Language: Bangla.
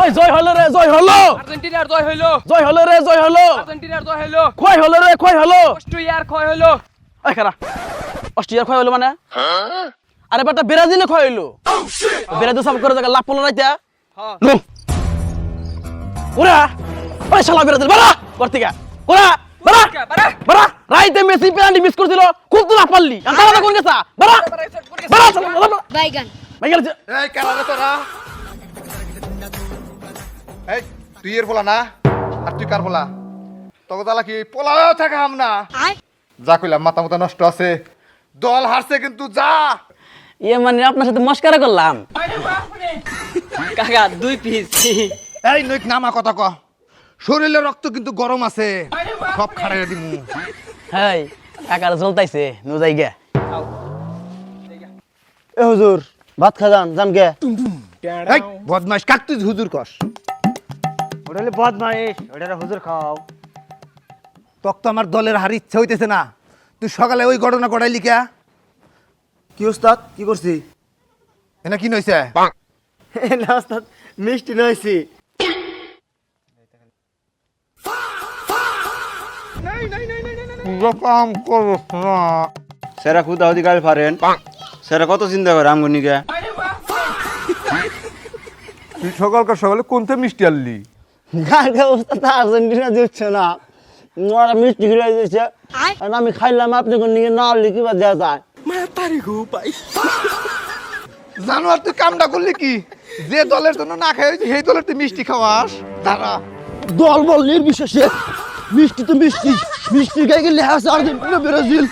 ওই জয় হলো রে জয় হলো আর্জেন্টিনার জয় হইলো জয় হলো রে জয় হলো আর্জেন্টিনার জয় হইলো ক্ষয় হলো রে ক্ষয় হলো অস্ট্রিয়ার ক্ষয় হইলো ওই খারা অস্ট্রিয়ার ক্ষয় হলো মানে আরে বেটা ব্রাজিলে ক্ষয় হইলো ব্রাজিল সাপোর্ট করে জায়গা লাভ পড়লো রাইতা হ্যাঁ নো ওরা ওই শালা ব্রাজিল বাড়া করতে গা ওরা বাড়া বাড়া বাড়া রাইতে মেসি পেনাল্টি মিস করছিল খুব তো না পারলি আন্তারা কোন গেছা বাড়া বাড়া শালা বাইগান ভাই গেল এই কেলা রে তোরা এই তুই এর বলা না আর তুই কার বলা তোকে তালা কি পোলাও থাকা হাম না আয় যা কইলাম মাথা মাথা নষ্ট আছে দল হারছে কিন্তু যা ইয়ে মানে আপনার সাথে মস্কারা করলাম কাকা 2 পিস এই নইক নামা কথা ক শরীরের রক্ত কিন্তু গরম আছে সব খাড়াইয়া দিমু হেই কাকার জ্বলতাইছে নো যাইগা এ হুজুর ভাত খাজান জান গে এই বদমাইশ কাক তুই হুজুর কস ওটা হলে বদমাইশ ওটা হুজুর খাও তক তো আমার দলের হার ইচ্ছা হইতেছে না তুই সকালে ওই ঘটনা ঘটাইলি কে কি উস্তাদ কি করছি এনা কি নইছে না উস্তাদ মিষ্টি নইছি কাম করো না সেরা খুদা হদি গাল পারেন সেরা কত চিন্তা করে আমগো নিকে তুই সকালকার সকালে কোনতে মিষ্টি আনলি গালকে উস্তাদ আর্জেন্টিনা দিচ্ছে না ওরা মিষ্টি খিলাই দিচ্ছে আর আমি খাইলাম আপনি কোন নিকে না হলে কি বা দেওয়া যায় জানো আর তুই কামটা করলি কি যে দলের জন্য না খাই সেই দলের তুই মিষ্টি খাওয়াস দাঁড়া দল বল নির্বিশেষে মিষ্টি তো মিষ্টি মিষ্টি গায়ে গেলে আছে আর্জেন্টিনা ব্রাজিল